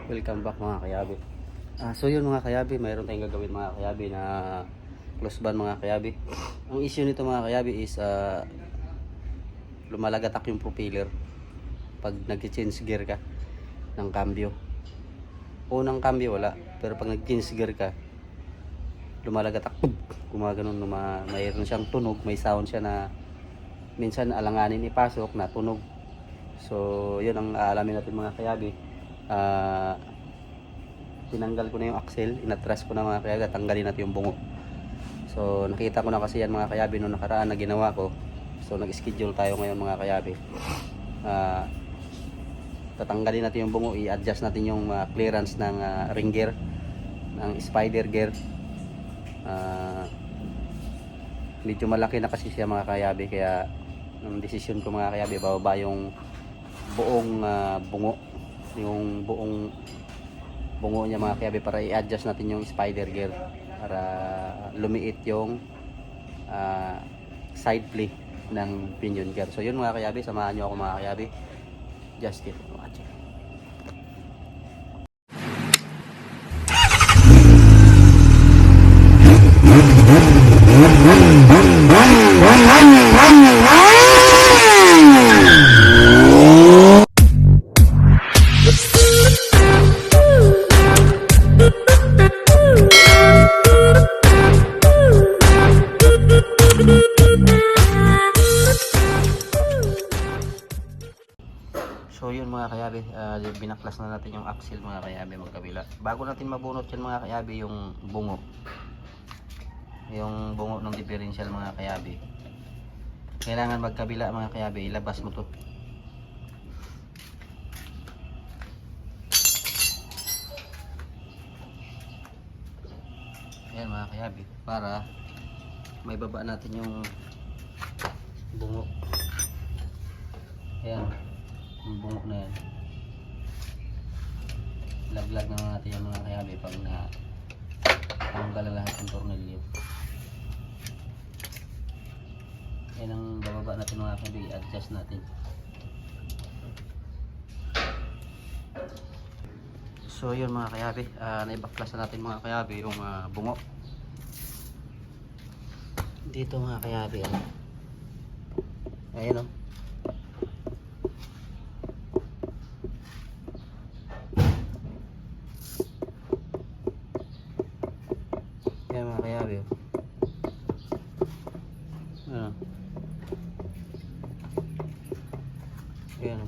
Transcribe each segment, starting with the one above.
Welcome back mga kayabi. So yun mga kayabi, mayroon tayong gagawin mga kayabi na close band mga kayabi. Ang issue nito mga kayabi is lumalagatak yung propeller pag nag-change gear ka ng cambio. Unang cambio wala, pero pag nag-change gear ka, lumalagatak, gumaganon, mayroon siyang tunog, may sound siya na minsan alanganin ipasok na tunog. So yun ang aalamin natin mga kayabi. Tinanggal ko na yung axle, inatras ko na mga kayabi, tanggalin natin yung bungo. So nakita ko na kasi yan mga kayabi noong nakaraan na ginawa ko. So nag-schedule tayo ngayon mga kayabi. Tatanggalin natin yung bungo, i-adjust natin yung clearance ng ring gear, ng spider gear. Medyo malaki na kasi siya mga kayabi, kaya ang desisyon ko mga kayabi, bababa yung buong bungo, yung buong bungo niya mga kayabi, para i-adjust natin yung spider gear para lumiit yung side play ng pinion gear. So yun mga kayabi, samahan nyo ako mga kayabi. Just keep watching. So yun mga kayabi, binaklas na natin yung axle mga kayabi magkabila. Bago natin mabunot yan mga kayabi yung bungo, yung bungo ng differential mga kayabi, kailangan magkabila mga kayabi, ilabas mo to. Ayan mga kayabi, para may baba natin yung bungo. Ayan yung bungo na yan, laglag na natin yung mga kayabi pag na tanggal lahat ng tornilyo. Yan ang bababa natin mga kayabi, i-adjust natin. So yun mga kayabi, naibaklas na natin mga kayabi yung bungo dito mga kayabi. Ayan o. Ayan mga kayabi. Ayan. Ayan.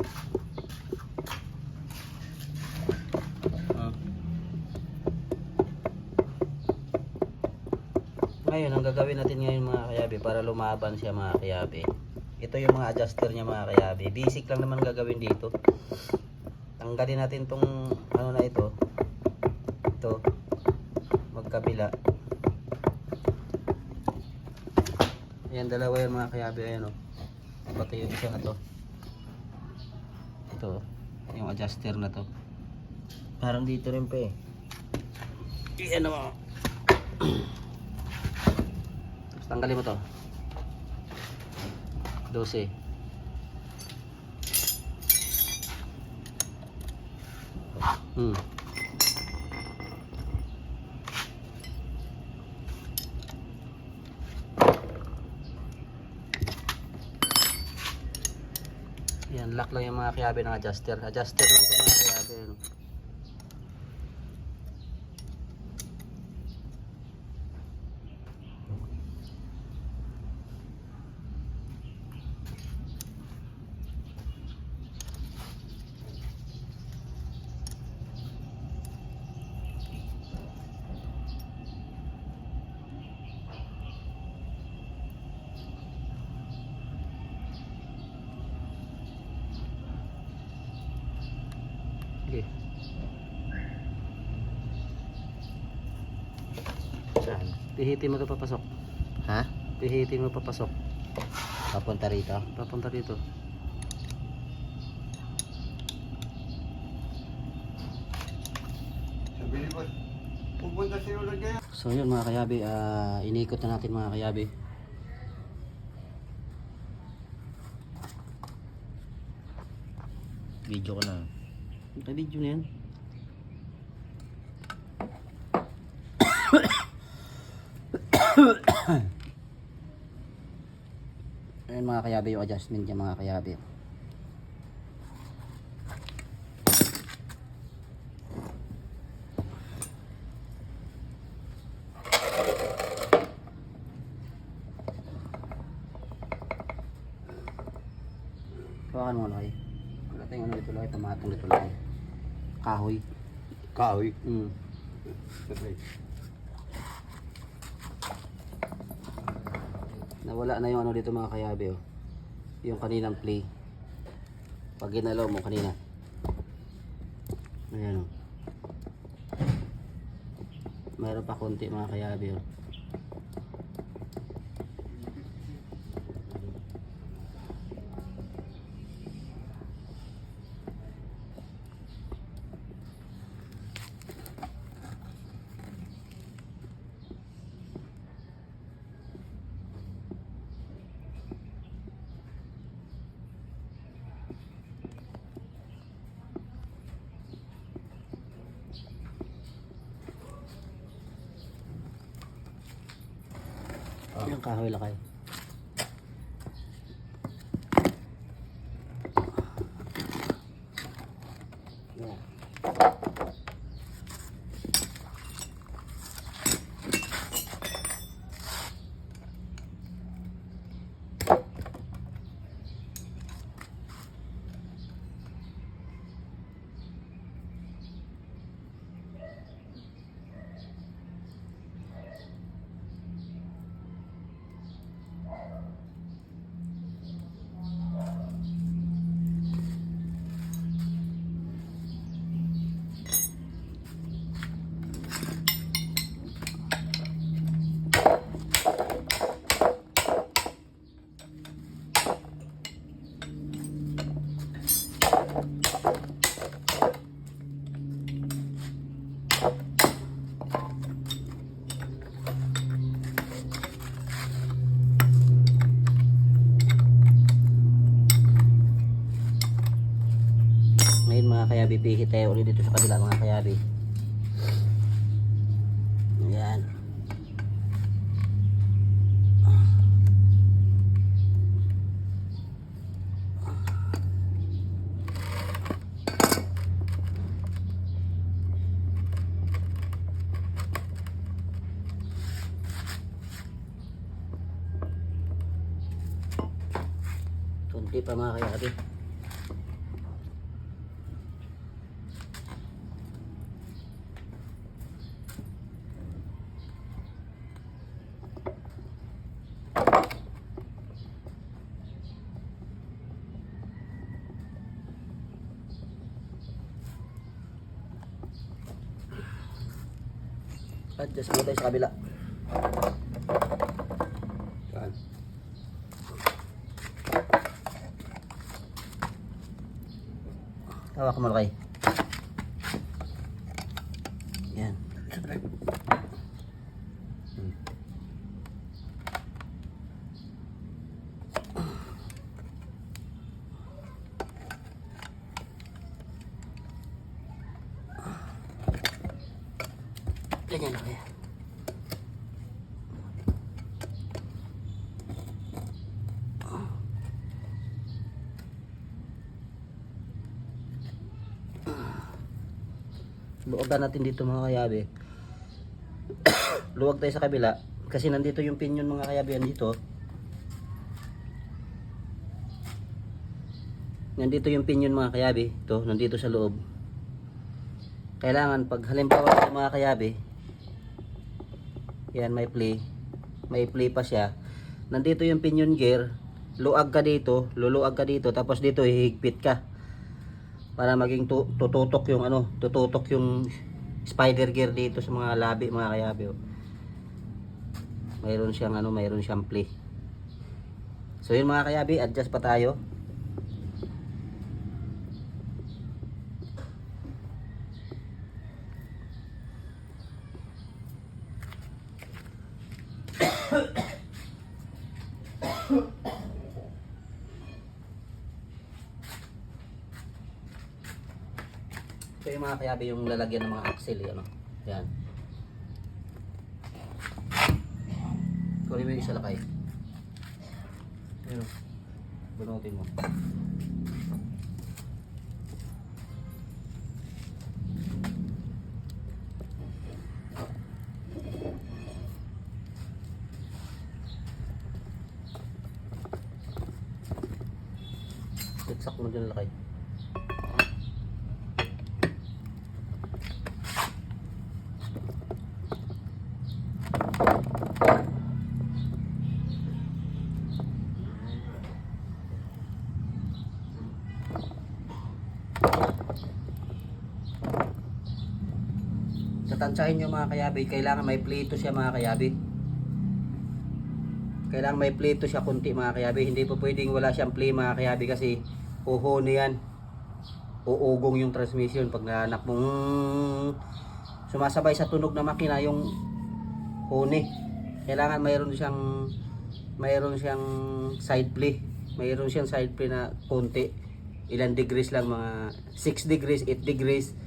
Ngayon, ang gagawin natin ngayon mga kayabi, para lumaban siya mga kayabi, ito yung mga adjuster niya mga kayabi. Basic lang naman gagawin dito. Tanggalin natin tong ano na ito magkabila. Ayan, dalawa yung mga kayabi. Ayan o, pati yung isa na to, ito yung adjuster na to, parang dito rin pa eh. Ayan o. Tanggalin mo to, 12. Yan, lock lang yung mga kayabi ng adjuster. Adjuster lang ito mga kayabi. Okay. Saan? Pihitin mo ito papasok. Ha? Pihitin mo papasok. Papunta rito? Papunta rito. So yun mga kayabi, inikot na natin mga kayabi. Video ko na. Video na yan. Ayan mga kayabe yung adjustment niya mga kayabe. Hawakan mo Loy. Wala tayong ano dito Loy, pamatong dito Loy. Kahoy. Kahoy. Nawala na yung ano dito mga kayabe oh. Yung kaninang play. Pag ginalaw mo kanina. Ayan oh. Mayroon pa konti mga kayabe oh. Yung kahoy lakay. Yeah. Ngayon mga kayabi, pihit tayo ulit dito sa kabila mga kayabi. Ayan. Kunti pa mga kayabi. Adjust mo tayo sa kabila. Saan? Hawak mo lakay. Yan. Ganyan lakay. Luwagan natin dito mga kayabe. Luwag tayo sa kabila kasi nandito yung pinion mga kayabe, dito. Nandito yung pinion mga kayabe, ito nandito sa loob. Kailangan pag halimbawa sa mga kayabe, yan may play pa siya. Nandito yung pinion gear, luag ka dito, luluag ka dito, tapos dito hihigpit ka. Para maging tututok yung ano, tututok yung spider gear dito sa mga labi mga kayabe. Oh. Mayroon siyang ano, mayroon siyang play. So yun mga kayabe, adjust pa tayo. So yung mga kayabe, yung lalagyan ng mga axle, ano. Yan. Kunin mo yung isa lakay. Ayun. Bunutin mo. Saksak mo dyan lakay. Tatansyahin nyo mga kayabi, kailangan may plito siya mga kayabi. Kailangan may plito siya kunti mga kayabi. Hindi po pwedeng wala siyang play mga kayabi kasi uhone yan. Uugong yung transmission pag nanak mong sumasabay sa tunog na makina yung hone. Kailangan mayroon siyang side play. Mayroon siyang side play na konti. Ilan degrees lang, mga 6 degrees, 8 degrees.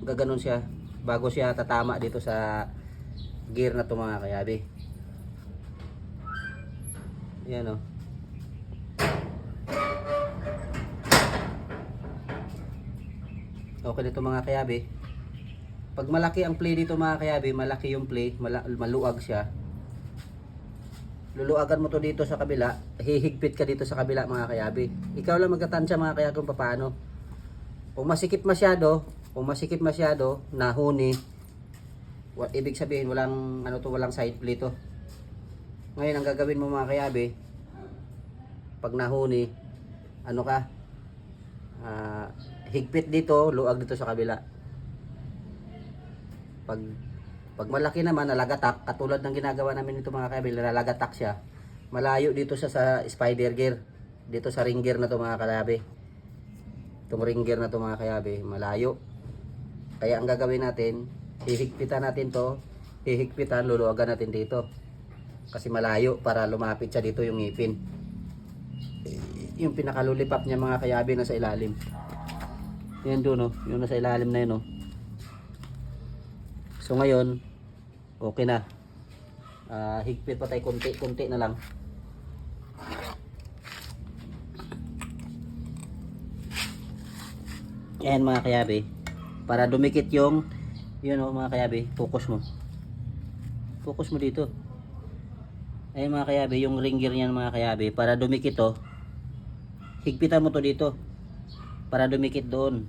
Gaganon siya bago siya tatama dito sa gear na to mga kayabi. Yan o. Okay dito mga kayabi. Pag malaki ang play dito mga kayabi, malaki yung play, maluag siya. Luluagan mo to dito sa kabila, hihigpit ka dito sa kabila mga kayabi. Ikaw lang magtatansya mga kayabi kung paano. Kung masikip masyado, nahuni, ibig sabihin walang walang side play to. Ngayon ang gagawin mo mga kayabi, pag nahuni, higpit dito, luag dito sa kabila. Pag malaki naman, nalagatak, katulad ng ginagawa namin dito mga kayabi, nalagatak siya. Malayo dito sa spider gear, dito sa ring gear na to mga kayabi. Itong ring gear na to mga kayabi, malayo. Kaya ang gagawin natin, hihigpitan natin to, luluagan natin dito. Kasi malayo para lumapit siya dito yung ngipin. Yung pinakalulipap niya mga kayabi nasa ilalim. Yan doon, yung nasa ilalim na yun. So ngayon, okay na. Higpit pa tayo konti na lang. Yan mga kayabi. Para dumikit yung mga kayabi, focus mo dito. Ayun mga kayabi, yung ring gear niyan mga kayabi, para dumikit to, higpitan mo to dito para dumikit doon.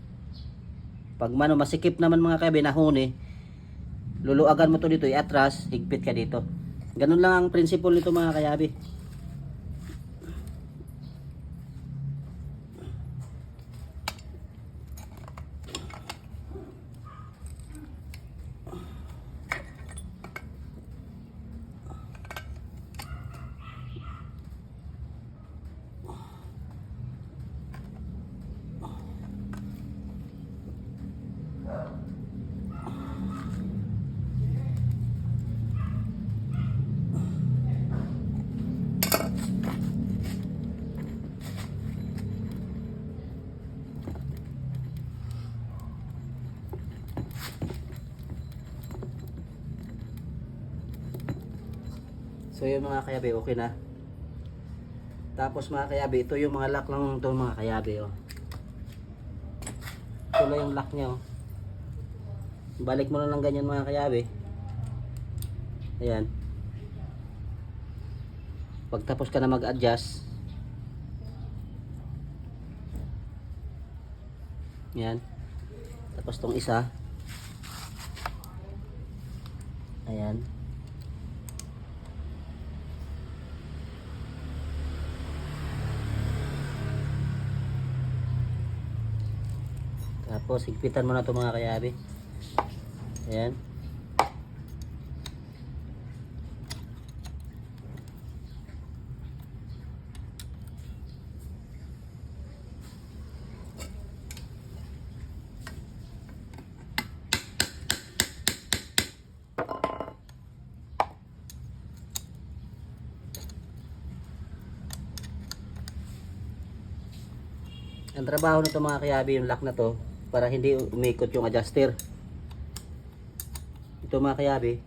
Pag masikip naman mga kayabi, nahuni, luluagan mo to dito, iatras, higpit ka dito. Ganun lang ang principle nito mga kayabi. So yun mga kayabi, okay na. Tapos mga kayabi, ito yung mga lock lang ito mga kayabi. Ito na yung lock niya. Balik mo na lang ganyan mga kayabi. Ayan. Pagtapos ka na mag-adjust, yan. Tapos tong isa, ayan. Tapos higpitan mo na ito mga kayabi. Ayan. Ang trabaho nito mga kayabi, yung lock na to, para hindi umikot yung adjuster. Ito mga kayabi,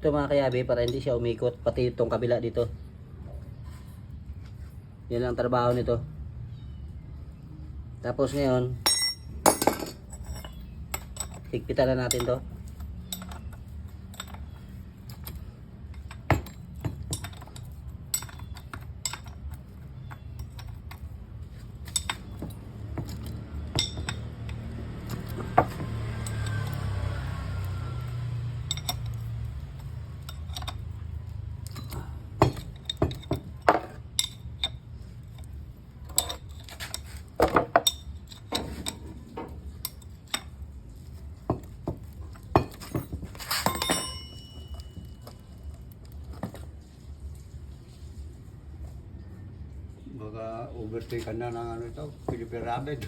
Ito mga kayabe, para hindi siya umikot, pati itong kabila dito. Yan ang trabaho nito. Tapos ngayon, higpitan na natin to. Baka overtake ka na ng ano ito, Philippine Rabbit.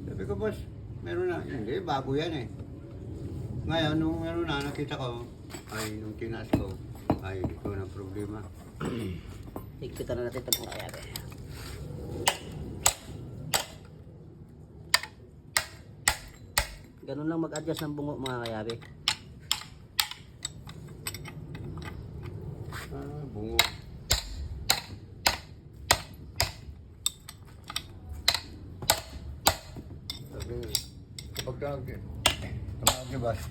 Sabi ko, boss, meron na. Hindi, bago yan eh. Ngayon, nung meron na, nakita ko, ay, nung tinas ko, ay, ito na problema. Higpitan na natin ito mga kayabe. Ganun lang mag-adjust ng bungo mga kayabe. Bungo. Sabi, kapag tumawag ni boss,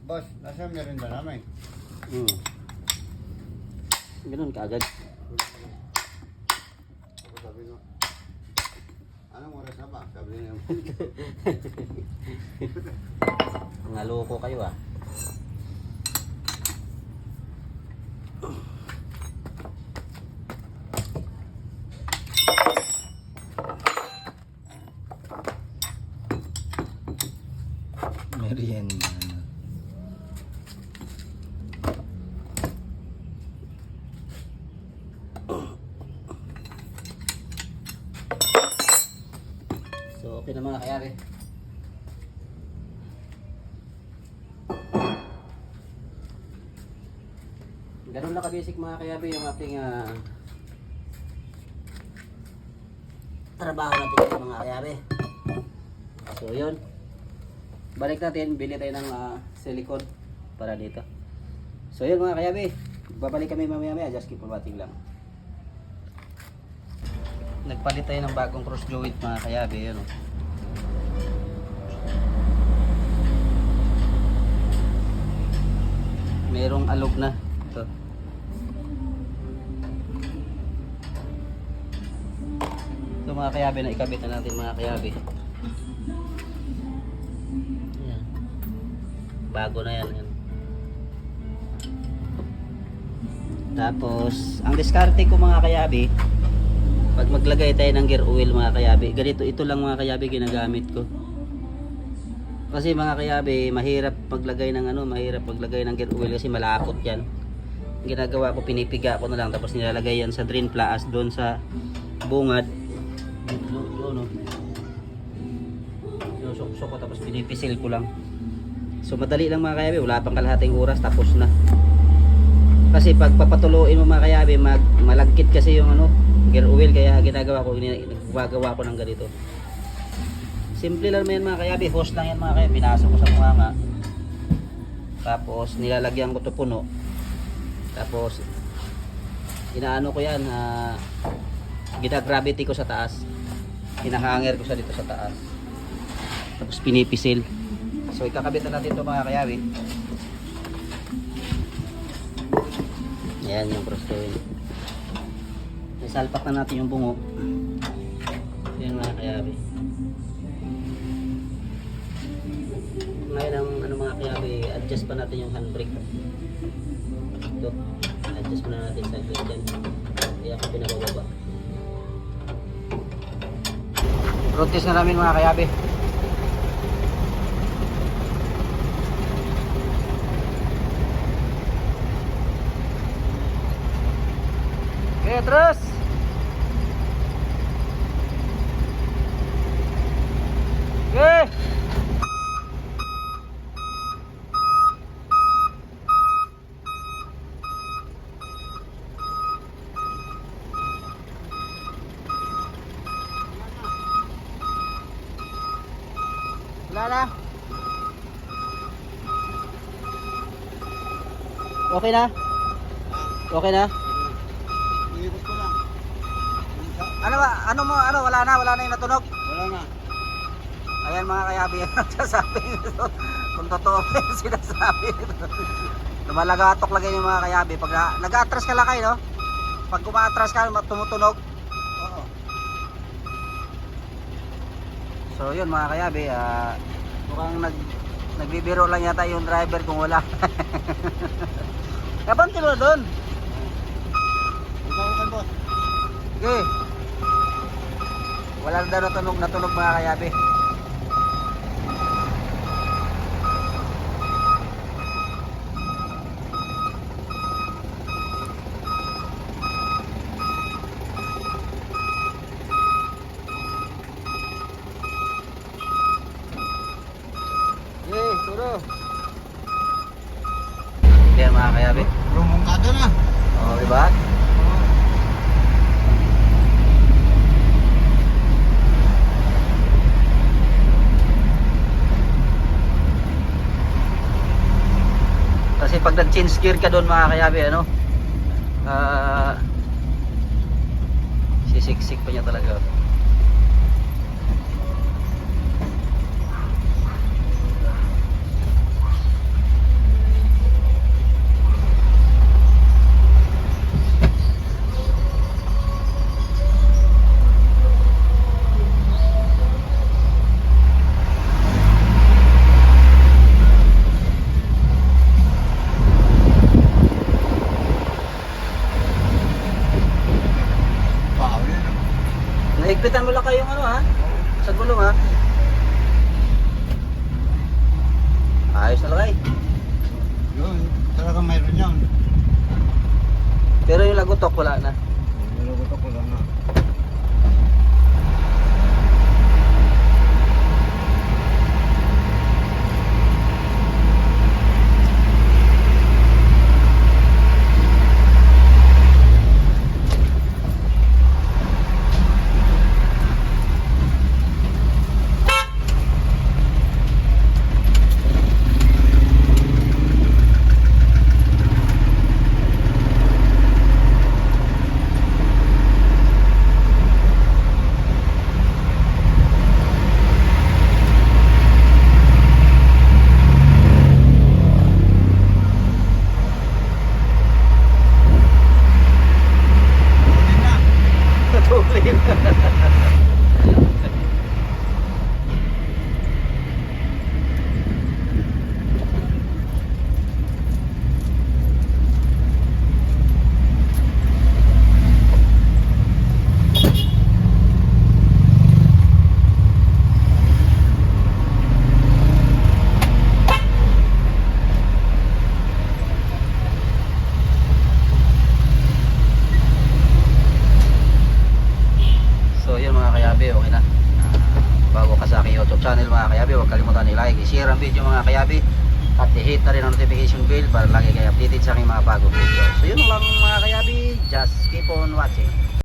boss, nasa merinda namin. Ganun kaagad. Ako sabi ko, anong oras na ba? Sabi niya, Mga loko kayo ah. Merienda. So okay na mga kayabe. Ganun lang ka-basic mga kayabe yung ating trabaho natin mga kayabe. So yun. Balik natin, bili tayo ng silicone para dito. So yun mga kayabe. Babalik kami mamaya-maya, just keep on watching lang. Nagpalit tayo ng bagong cross joint mga kayabe, yun oh. Merong alog na ito. So mga kayabe, na ikabit na natin mga kayabe. Yan. Bago na yan. Tapos ang diskarte ko mga kayabe, pag maglagay tayo ng gear oil mga kayabe, ganito, ito lang mga kayabe ginagamit ko. Kasi mga kayabe, mahirap maglagay ng mahirap maglagay ng gear oil kasi malapot yan. Ang ginagawa ko, pinipiga ko na lang tapos nilalagay yan sa drain plaas doon sa bungad. Doon, sinusok ko tapos pinipisil ko lang. So madali lang mga kayabe, wala pang kalahating oras tapos na. Kasi pag papatuloyin mo mga kayabe, malagkit kasi yung gear oil, kaya ginagawa ko ng ganito. Simple lang yan mga kayabe, hose lang yan mga kayabe, pinasok ko sa bunganga. Tapos nilalagyan ko to puno. Tapos inaano ko yan, gina-gravity ko sa taas. Hinahanger ko sa dito sa taas. Tapos pinipisil. So ikakabit na natin to mga kayabe. Ayan yung cross joint. Isalpak na natin yung bungo. Ayan mga kayabe. Ngayon ang mga kayabe, adjust pa natin yung handbrake. Ito, adjust pa na natin sa brake dyan. Kaya ako pinabababa. Road test na namin mga kayabe. Okay, terus. Okay. Wala na. Okay na? Okay na? Iikot ko lang. Ano ba? Ano, wala na yung natunog? Wala na. Ayan mga kayabi, yan ang sasabi nito. Kung totoo ba yung sinasabi nito. Lumalagatok lagi yung mga kayabi. Pag nag-atras ka lang kayo, no? Pag kumatras ka, tumutunog. Oo. So yun mga kayabi, mukhang nagbibiro lang yata yung driver kung wala. Kabanti mo doon. Ikaw kan boss. Okay. Wala na daw natunog mga kayabi. Okay, turo. Yan mga kayabi. Lumungkada na. Oh, diba? Kasi pag nag-change gear ka doon mga kayabi, ano? Sisiksik pa niya talaga. Wow, yan. Naigpitan mo lang kayong ano ha? Sa gulong ha? Ayos na lagay. Yun, talaga mayroon yan. Pero yung lagutok wala na. Nilagot ako lang na. Tuloy. So yun mga kayabi, okay na. Bago ka sa aking YouTube channel mga kayabi, huwag kalimutan i-like, i-share ang video mga kayabi, at i-hit na rin ang notification bell para lagi kayo updated sa aking mga bagong video. So yun lang mga kayabi, just keep on watching.